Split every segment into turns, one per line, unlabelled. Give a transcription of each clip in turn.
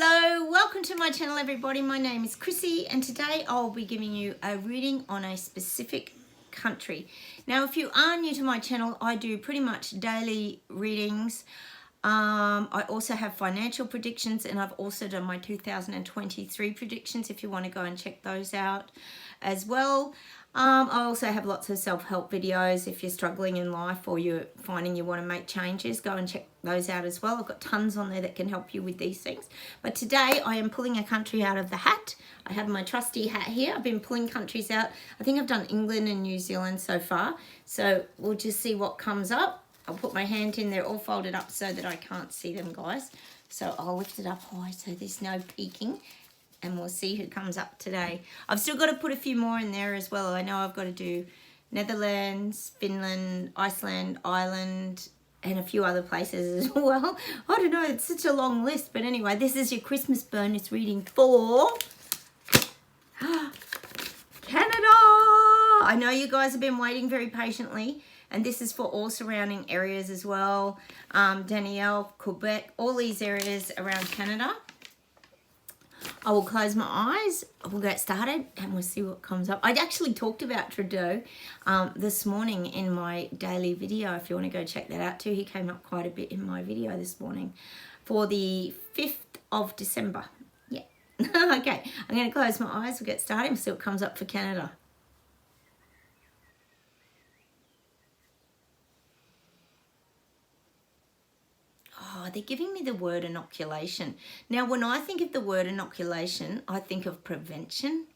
Hello, welcome to my channel everybody. My name is Chrissy and today I'll be giving you a reading on a specific country. Now if you are new to my channel, I do pretty much daily readings. I also have financial predictions and I've also done my 2023 predictions if you want to go and check those out as well. I also have lots of self-help videos. If you're struggling in life or you're finding you want to make changes, go and check those out as well. I've got tons on there that can help you with these things. But today I am pulling a country out of the hat. I have my trusty hat here. I've been pulling countries out. I think I've done England and New Zealand so far. So we'll just see what comes up. I'll put my hand in there all folded up so that I can't see them, guys. So I'll lift it up high so there's no peeking. And we'll see who comes up today. I've still got to put a few more in there as well. I know I've got to do Netherlands, Finland, Iceland, Ireland, and a few other places as well. I don't know, it's such a long list. But anyway, this is your Christmas bonus reading for Canada. I know you guys have been waiting very patiently. And this is for all surrounding areas as well. Danielle, Quebec, all these areas around Canada. I will close my eyes, we'll get started and we'll see what comes up. I actually talked about Trudeau this morning in my daily video. If you want to go check that out too, he came up quite a bit in my video this morning for the 5th of December. Yeah. Okay, I'm going to close my eyes, we'll get started and see what comes up for Canada. Oh, they're giving me the word inoculation. Now, when I think of the word inoculation, I think of prevention.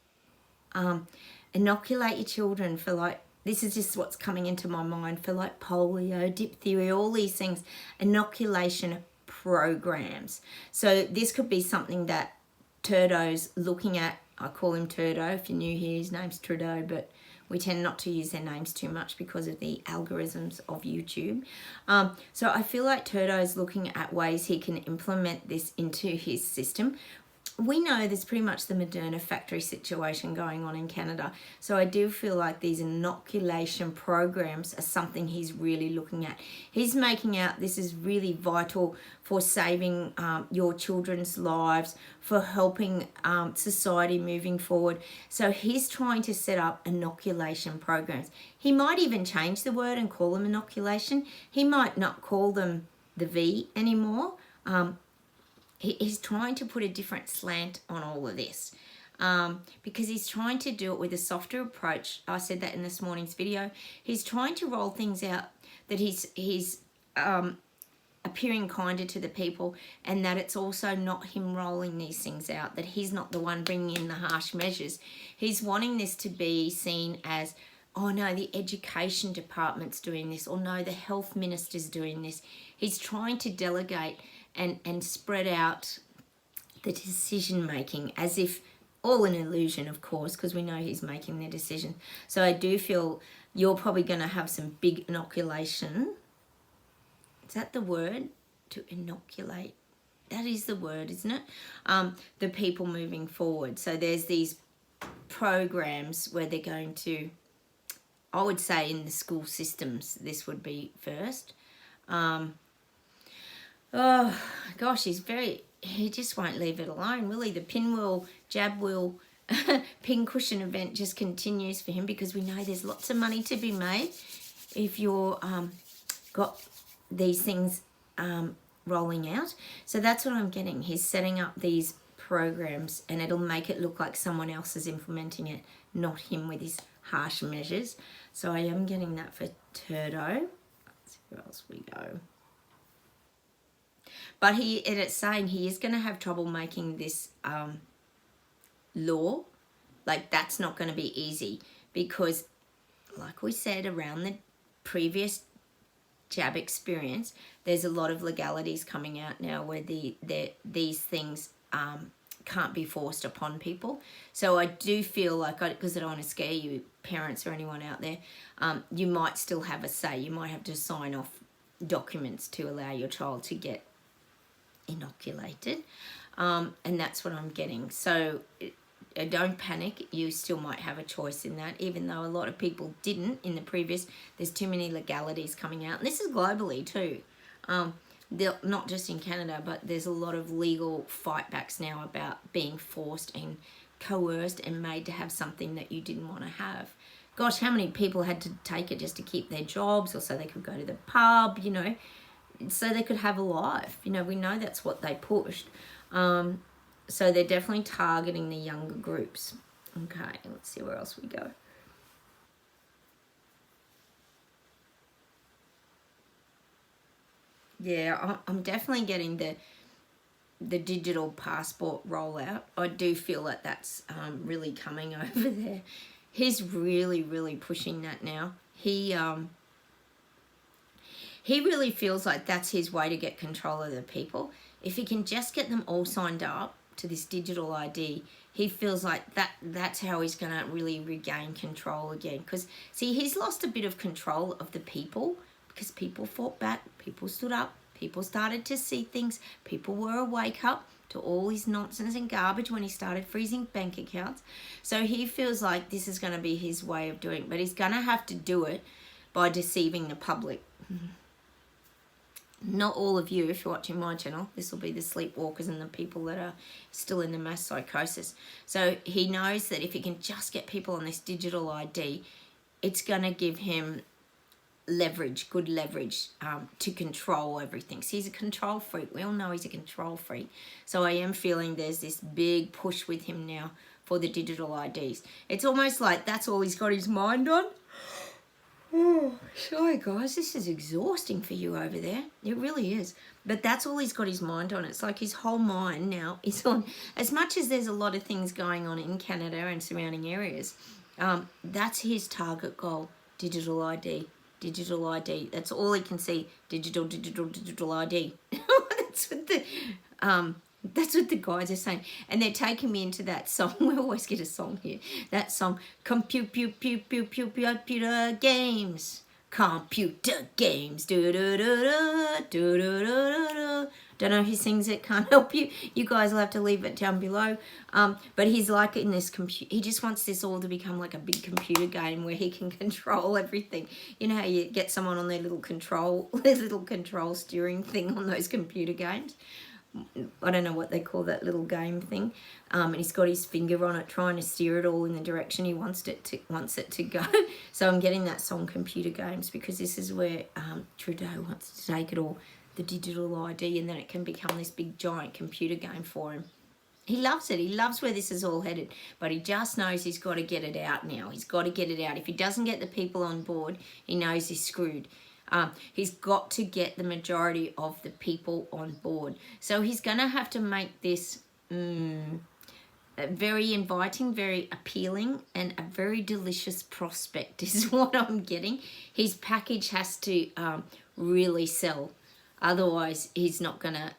Inoculate your children for like, this is just what's coming into my mind, for like polio, diphtheria, all these things. Inoculation programs. So this could be something that Trudeau's looking at. I call him Trudeau. If you're new here, his name's Trudeau, but we tend not to use their names too much because of the algorithms of YouTube. So I feel like Trudeau's looking at ways he can implement this into his system. We know there's pretty much the Moderna factory situation going on in Canada. So I do feel like these inoculation programs are something he's really looking at. He's making out this is really vital for saving your children's lives, for helping society moving forward. So he's trying to set up inoculation programs. He might even change the word and call them inoculation. He might not call them the V anymore. He's trying to put a different slant on all of this because he's trying to do it with a softer approach. I said that in this morning's video. He's trying to roll things out that he's appearing kinder to the people, and that it's also not him rolling these things out, that he's not the one bringing in the harsh measures. He's wanting this to be seen as, oh no, the education department's doing this, or no, the health minister's doing this. He's trying to delegate and spread out the decision making, as if all an illusion, of course, because we know he's making the decision. So I do feel you're probably going to have some big inoculation. Is that the word? To inoculate. That is the word, isn't it? The people moving forward. So there's these programs where they're going to, I would say in the school systems, this would be first. Oh gosh, he just won't leave it alone, will he? The pinwheel, jab wheel, pin cushion event just continues for him, because we know there's lots of money to be made if you're got these things rolling out. So that's what I'm getting. He's setting up these programs and it'll make it look like someone else is implementing it, not him with his harsh measures. So I am getting that for Trudeau. Let's see where else we go. But it's saying he is going to have trouble making this law. Like, that's not going to be easy because, like we said, around the previous jab experience, there's a lot of legalities coming out now where these things can't be forced upon people. So I do feel like, because I don't want to scare you, parents or anyone out there, you might still have a say. You might have to sign off documents to allow your child to get inoculated, and that's what I'm getting. So don't panic, you still might have a choice in that, even though a lot of people didn't in the previous. There's too many legalities coming out, and this is globally too. not just in Canada, but there's a lot of legal fightbacks now about being forced and coerced and made to have something that you didn't want to have. Gosh, how many people had to take it just to keep their jobs, or so they could go to the pub, you know, so they could have a life. You know, we know that's what they pushed. So they're definitely targeting the younger groups. Okay, let's see where else we go. Yeah, I'm definitely getting the digital passport rollout. I do feel like that's really coming over there. He's really, really pushing that now. He really feels like that's his way to get control of the people. If he can just get them all signed up to this digital ID, he feels like that's how he's going to really regain control again. Because, see, he's lost a bit of control of the people because people fought back, people stood up, people started to see things, people were awake up to all his nonsense and garbage when he started freezing bank accounts. So he feels like this is going to be his way of doing it, but he's going to have to do it by deceiving the public. Not all of you, if you're watching my channel, this will be the sleepwalkers and the people that are still in the mass psychosis. So he knows that if he can just get people on this digital ID, it's going to give him leverage, good leverage, to control everything. So he's a control freak. We all know he's a control freak. So I am feeling there's this big push with him now for the digital IDs. It's almost like that's all he's got his mind on. Oh, sorry guys, this is exhausting for you over there. It really is. But that's all he's got his mind on. It's like his whole mind now is on, as much as there's a lot of things going on in Canada and surrounding areas, that's his target goal, digital ID. Digital ID. That's all he can see. Digital ID. That's what the guys are saying. And they're taking me into that song. We always get a song here. That song, computer games. Computer games. Don't know who sings it, can't help you. You guys will have to leave it down below. But he's like in this he just wants this all to become like a big computer game where he can control everything. You know how you get someone on their little control steering thing on those computer games? I don't know what they call that little game thing. And he's got his finger on it, trying to steer it all in the direction he wants it to go. So I'm getting that song, Computer Games, because this is where Trudeau wants to take it all, the digital ID, and then it can become this big giant computer game for him. He loves it. He loves where this is all headed, but he just knows he's got to get it out now. He's got to get it out. If he doesn't get the people on board, he knows he's screwed. He's got to get the majority of the people on board. So he's going to have to make this very inviting, very appealing, and a very delicious prospect is what I'm getting. His package has to really sell. Otherwise, he's not going to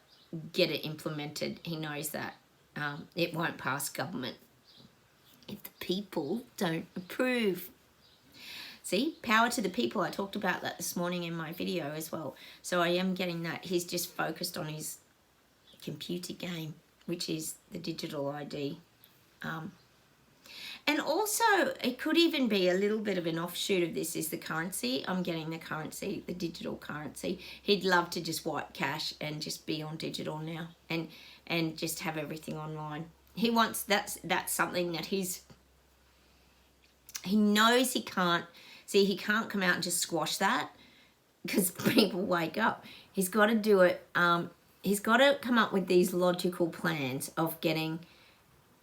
get it implemented. He knows that. It won't pass government if the people don't approve. See, power to the people. I talked about that this morning in my video as well. So I am getting that. He's just focused on his computer game, which is the digital ID. And also, it could even be a little bit of an offshoot of this is the currency. I'm getting the currency, the digital currency. He'd love to just wipe cash and just be on digital now and just have everything online. He wants, that's something that he knows he can't. See, he can't come out and just squash that because people wake up. He's got to do it. He's got to come up with these logical plans of getting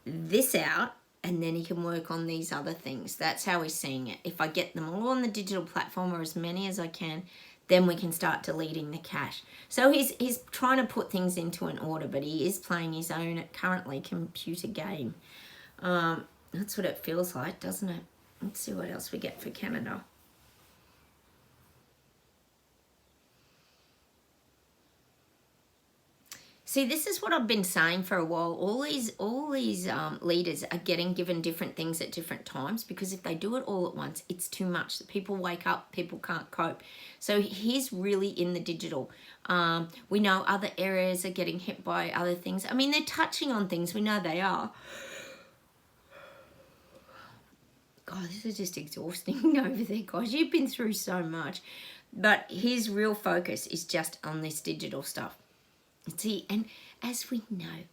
this out, and then he can work on these other things. That's how he's seeing it. If I get them all on the digital platform, or as many as I can, then we can start deleting the cash. So he's trying to put things into an order, but he is playing his own currently computer game. That's what it feels like, doesn't it? Let's see what else we get for Canada. See, this is what I've been saying for a while. All these leaders are getting given different things at different times, because if they do it all at once, it's too much. People wake up, people can't cope. So he's really in the digital. We know other areas are getting hit by other things. I mean, they're touching on things. We know they are. God, this is just exhausting over there, guys. You've been through so much. But his real focus is just on this digital stuff. See, and as we know,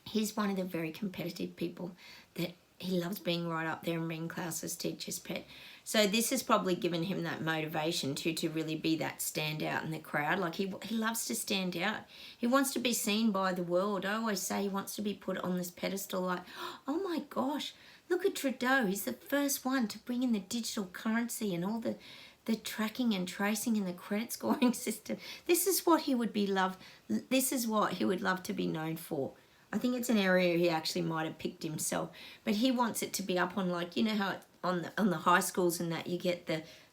he's one of the very competitive people that he loves being right up there and being Klaus's teacher's pet. So this has probably given him that motivation to really be that standout in the crowd. Like he loves to stand out. He wants to be seen by the world. I always say he wants to be put on this pedestal like, oh my gosh, look at Trudeau. He's the first one to bring in the digital currency and all the tracking and tracing and the credit scoring system. This is what he would be loved. This is what he would love to be known for. I think it's an area he actually might have picked himself, but he wants it to be up on, like, you know how on the high schools and that you get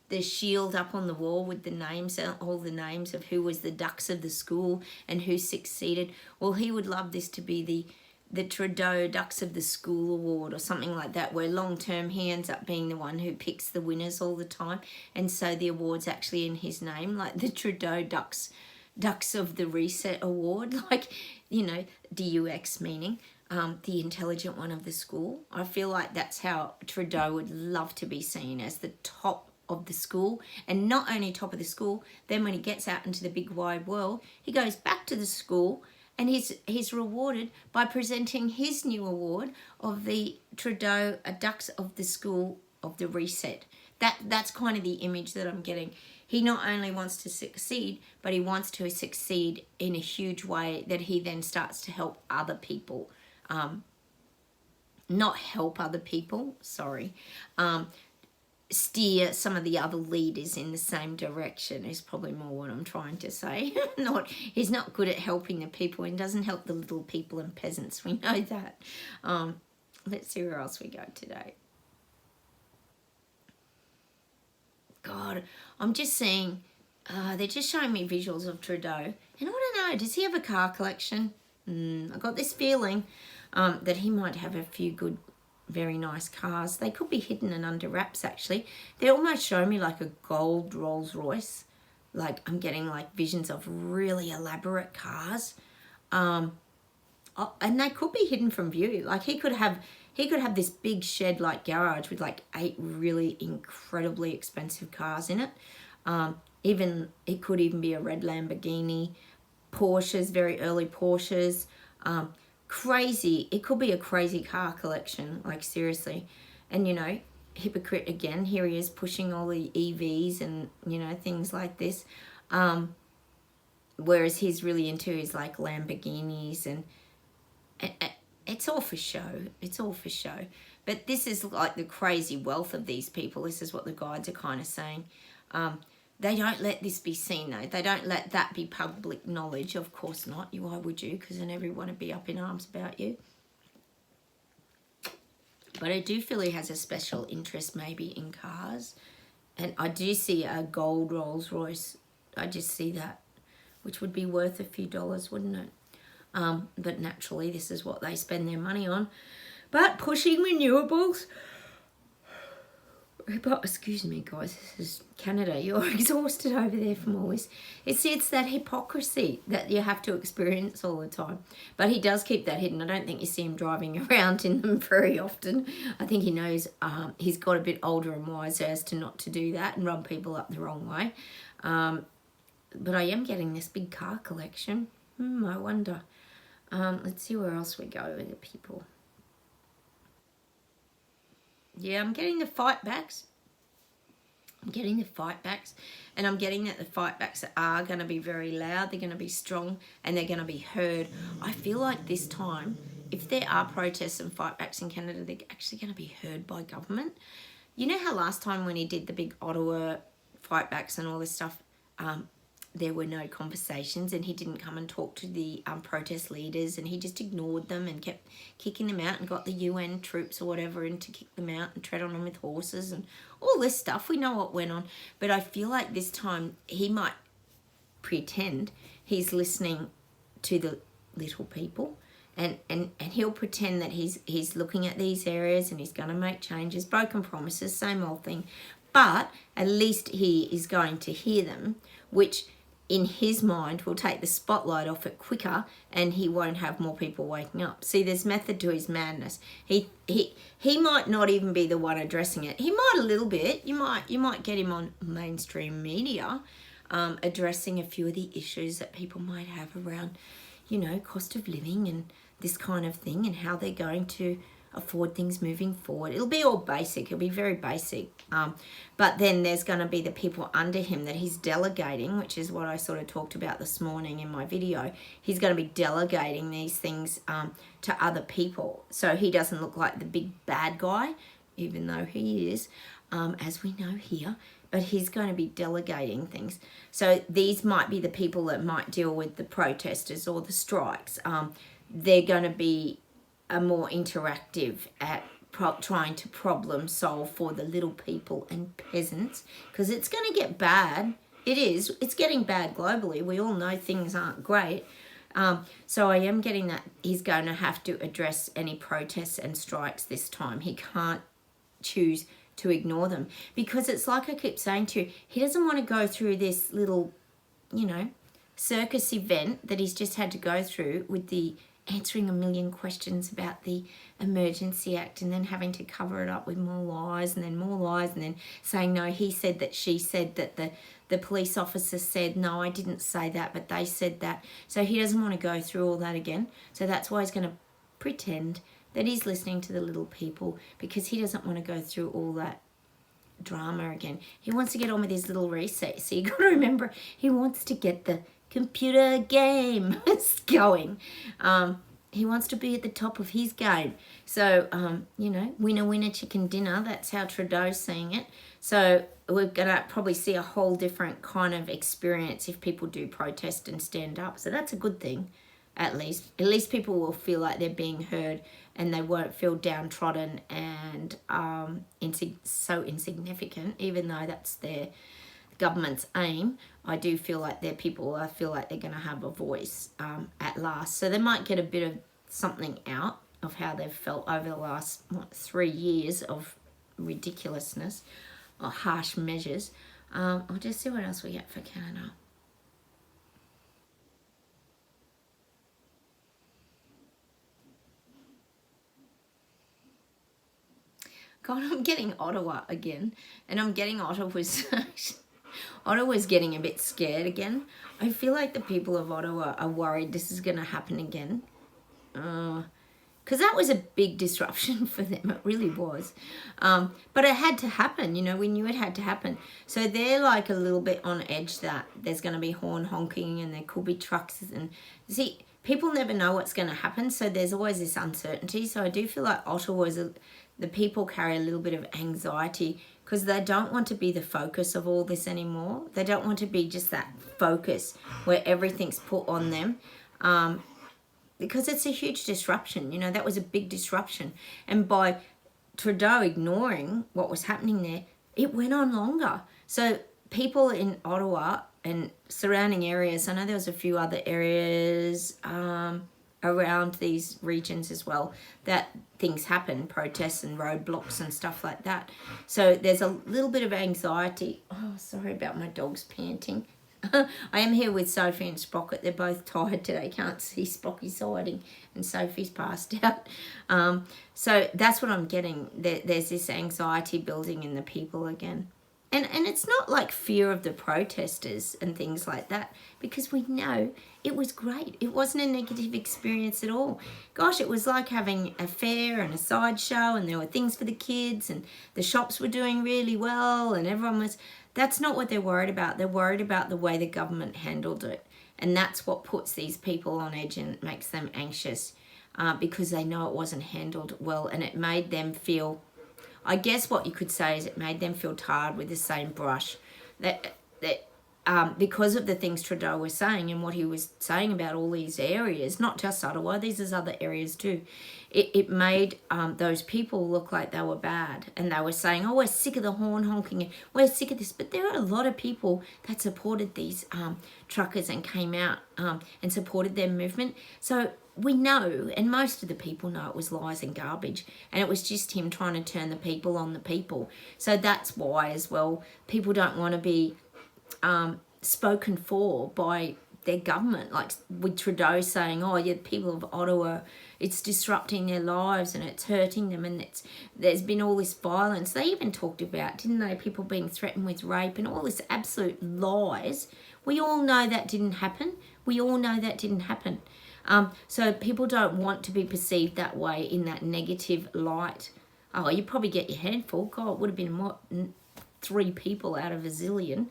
the shield up on the wall with the names, all the names of who was the ducks of the school and who succeeded. Well, he would love this to be the Trudeau Ducks of the School Award or something like that, where long term he ends up being the one who picks the winners all the time, and so the award's actually in his name, like the Trudeau Ducks of the Reset Award, like, you know, DUX meaning the intelligent one of the school. I feel like that's how Trudeau would love to be seen, as the top of the school, and not only top of the school, then when he gets out into the big wide world, he goes back to the school and he's rewarded by presenting his new award of the Trudeau Ducks of the School of the Reset. That's kind of the image that I'm getting. He not only wants to succeed, but he wants to succeed in a huge way that he then starts to help other people. Not help other people, sorry. Steer some of the other leaders in the same direction is probably more what I'm trying to say. He's not good at helping the people and doesn't help the little people and peasants. We know that. Let's see where else we go today. God, I'm just seeing, they're just showing me visuals of Trudeau. And I want to know, does he have a car collection? I got this feeling that he might have a few good, very nice cars. They could be hidden and under wraps, actually. They almost show me like a gold Rolls Royce. Like, I'm getting like visions of really elaborate cars. And they could be hidden from view. Like, he could have this big shed like garage with like 8 really incredibly expensive cars in it. It could even be a red Lamborghini, Porsches, very early Porsches. Crazy. It could be a crazy car collection, like seriously. And, you know, hypocrite again. Here he is pushing all the EVs and, you know, things like this. Whereas he's really into his like Lamborghinis and it's all for show. It's all for show. But this is like the crazy wealth of these people. This is what the guides are kind of saying. They don't let this be seen, though. They don't let that be public knowledge. Of course not. Why would you? Because then everyone would be up in arms about you. But I do feel he has a special interest maybe in cars. And I do see a gold Rolls Royce. I just see that, which would be worth a few dollars, wouldn't it? But naturally, this is what they spend their money on. But pushing renewables. But excuse me, guys, this is Canada. You're exhausted over there from all this. It's that hypocrisy that you have to experience all the time. But he does keep that hidden. I don't think you see him driving around in them very often. I think he knows he's got a bit older and wiser as to not to do that and rub people up the wrong way. But I am getting this big car collection. I wonder. Let's see where else we go with the people. Yeah, I'm getting the fight backs. And I'm getting that the fight backs are going to be very loud. They're going to be strong and they're going to be heard. I feel like this time, if there are protests and fight backs in Canada, they're actually going to be heard by government. You know how last time when he did the big Ottawa fight backs and all this stuff, there were no conversations and he didn't come and talk to the protest leaders and he just ignored them and kept kicking them out and got the UN troops or whatever in to kick them out and tread on them with horses and all this stuff. We know what went on. But I feel like this time he might pretend he's listening to the little people and he'll pretend that he's looking at these areas and he's going to make changes, broken promises, same old thing. But at least he is going to hear them, which in his mind, will take the spotlight off it quicker, and he won't have more people waking up. See, there's method to his madness. He might not even be the one addressing it. He might a little bit. You might get him on mainstream media, addressing a few of the issues that people might have around, you know, cost of living and this kind of thing, and how they're going to afford things moving forward. It'll be all basic. It'll be very basic. But then there's going to be the people under him that he's delegating, which is what I sort of talked about this morning in my video. He's going to be delegating these things to other people. So he doesn't look like the big bad guy, even though he is, as we know here. But he's going to be delegating things. So these might be the people that might deal with the protesters or the strikes. They're going to be more interactive at trying to problem solve for the little people and peasants, because it's going to get bad. It's getting bad globally. We all know things aren't great. So I am getting that he's going to have to address any protests and strikes this time. He can't choose to ignore them, because it's like I keep saying to you, he doesn't want to go through this little, you know, circus event that he's just had to go through with the answering a million questions about the Emergency Act, and then having to cover it up with more lies and then more lies, and then saying, no, he said that, she said that, the police officer said, no, I didn't say that, but they said that. So he doesn't want to go through all that again. So that's why he's going to pretend that he's listening to the little people, because he doesn't want to go through all that drama again. He wants to get on with his little reset. So you got to remember, he wants to get the computer game going. He wants to be at the top of his game. So, you know, winner, winner, chicken dinner. That's how Trudeau's saying it. So we're going to probably see a whole different kind of experience if people do protest and stand up. So that's a good thing, at least. At least people will feel like they're being heard, and they won't feel downtrodden and so insignificant, even though that's their government's aim. I do feel like they're people, I feel like they're going to have a voice at last. So they might get a bit of something out of how they've felt over the last 3 years of ridiculousness or harsh measures. I'll just see what else we get for Canada. God, I'm getting Ottawa again, and I'm getting Ottawa's Ottawa's getting a bit scared again. I feel like the people of Ottawa are worried this is going to happen again. Because that was a big disruption for them. It really was. But it had to happen. You know, we knew it had to happen. So they're like a little bit on edge that there's going to be horn honking and there could be trucks. And see, people never know what's going to happen. So there's always this uncertainty. So I do feel like Ottawa's, the people carry a little bit of anxiety, because they don't want to be the focus of all this anymore. They don't want to be just that focus where everything's put on them. Because it's a huge disruption. You know, that was a big disruption. And by Trudeau ignoring what was happening there, it went on longer. So people in Ottawa and surrounding areas, I know there was a few other areas around these regions as well that things happen, protests and roadblocks and stuff like that. So there's a little bit of anxiety. Oh, sorry about my dogs panting. I am here with Sophie and Sprocket. They're both tired today. Can't see Sprocky's hiding and Sophie's passed out. So that's what I'm getting. There's this anxiety building in the people again. And it's not like fear of the protesters and things like that, because we know it was great. It wasn't a negative experience at all. Gosh, it was like having a fair and a sideshow, and there were things for the kids, and the shops were doing really well, and everyone was... That's not what they're worried about. They're worried about the way the government handled it. And that's what puts these people on edge and makes them anxious, because they know it wasn't handled well, and it made them feel... I guess what you could say is it made them feel tarred with the same brush. Because of the things Trudeau was saying and what he was saying about all these areas, not just Ottawa, these is other areas too. It made those people look like they were bad. And they were saying, oh, we're sick of the horn honking. We're sick of this. But there are a lot of people that supported these truckers and came out and supported their movement. So we know, and most of the people know, it was lies and garbage, and it was just him trying to turn the people on the people. So that's why as well people don't want to be spoken for by their government, like with Trudeau saying, oh yeah, the people of Ottawa, it's disrupting their lives and it's hurting them, and there's been all this violence. They even talked about, didn't they, people being threatened with rape and all this absolute lies. We all know that didn't happen. We all know that didn't happen. So people don't want to be perceived that way, in that negative light. Oh, you probably get your hand full. God, it would have been what, 3 people out of a zillion.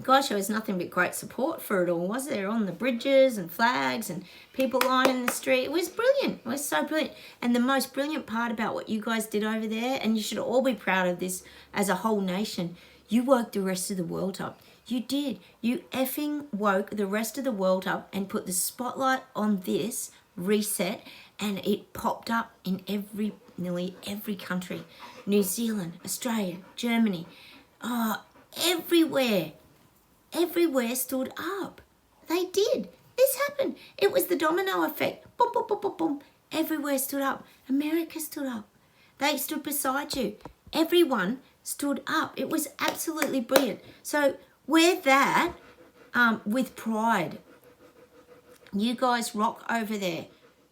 Gosh, there was nothing but great support for it all, was there? On the bridges and flags and people lining the street. It was brilliant. It was so brilliant. And the most brilliant part about what you guys did over there, and you should all be proud of this as a whole nation, you woke the rest of the world up. You did. You effing woke the rest of the world up and put the spotlight on this reset, and it popped up in nearly every country. New Zealand, Australia, Germany, everywhere. Everywhere stood up. They did. This happened. It was the domino effect. Boom, boom, boom, boom, boom. Everywhere stood up. America stood up. They stood beside you. Everyone stood up. It was absolutely brilliant. So wear that with pride. You guys rock over there.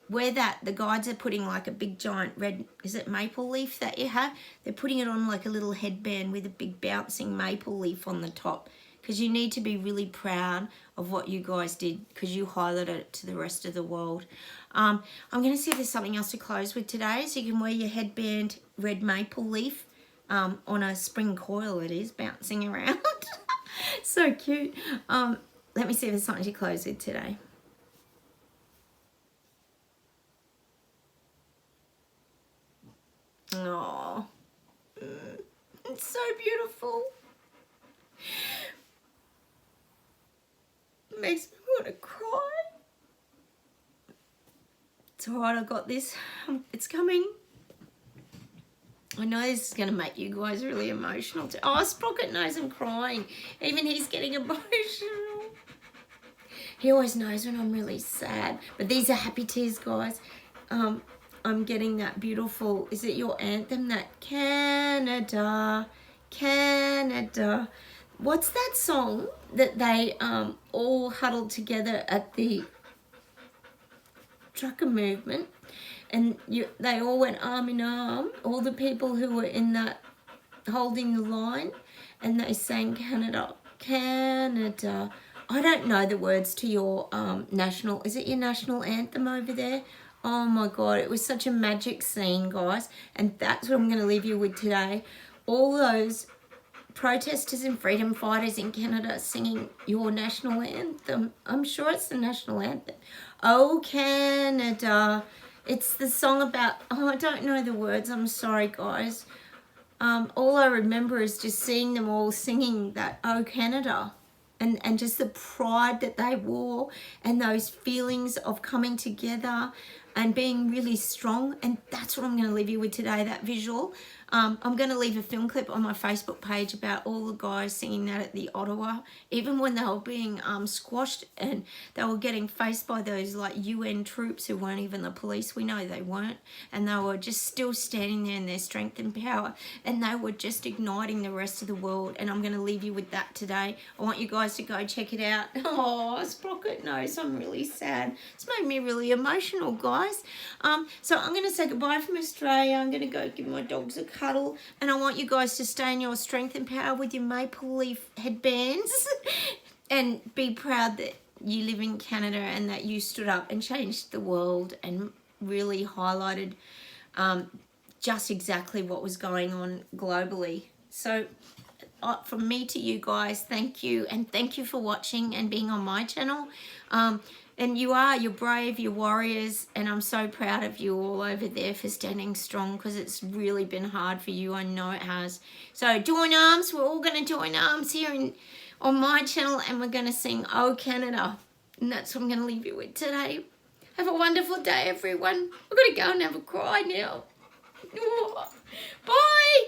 Wear that. The guides are putting like a big giant red, is it maple leaf that you have? They're putting it on like a little headband with a big bouncing maple leaf on the top. Because you need to be really proud of what you guys did, because you highlighted it to the rest of the world. I'm going to see if there's something else to close with today. So you can wear your headband red maple leaf on a spring coil, it is, bouncing around. So cute. Let me see if there's something to close with today. Oh, it's so beautiful. Makes me want to cry. It's alright, I got this. It's coming. I know this is going to make you guys really emotional too. Oh, Sprocket knows I'm crying. Even he's getting emotional. He always knows when I'm really sad. But these are happy tears, guys. I'm getting that beautiful, is it your anthem? That Canada, Canada. What's that song that they all huddled together at the trucker movement, and they all went arm in arm, all the people who were in that holding the line, and they sang Canada, Canada. I don't know the words to your national, is it your national anthem over there? Oh my God, it was such a magic scene, guys, and that's what I'm going to leave you with today. All those protesters and freedom fighters in Canada singing your national anthem. I'm sure it's the national anthem. Oh, Canada. It's the song about, I don't know the words. I'm sorry, guys. All I remember is just seeing them all singing that, Oh, Canada. And just the pride that they wore, and those feelings of coming together and being really strong. And that's what I'm going to leave you with today, that visual. I'm going to leave a film clip on my Facebook page about all the guys singing that at the Ottawa, even when they were being squashed and they were getting faced by those like UN troops who weren't even the police. We know they weren't, and they were just still standing there in their strength and power, and they were just igniting the rest of the world. And I'm going to leave you with that today. I want you guys to go check it out. Oh, Sprocket knows I'm really sad. It's made me really emotional, guys. So I'm going to say goodbye from Australia. I'm going to go give my dogs a cuddle, and I want you guys to stay in your strength and power with your maple leaf headbands and be proud that you live in Canada and that you stood up and changed the world and really highlighted just exactly what was going on globally. So from me to you guys, thank you, and thank you for watching and being on my channel. And you're brave, you're warriors, and I'm so proud of you all over there for standing strong, because it's really been hard for you. I know it has. So join arms. We're all going to join arms here on my channel, and we're going to sing Oh Canada. And that's what I'm going to leave you with today. Have a wonderful day, everyone. I've got to go and have a cry now. Oh, bye.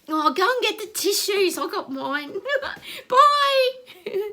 Oh, go and get the tissues. I got mine. Bye.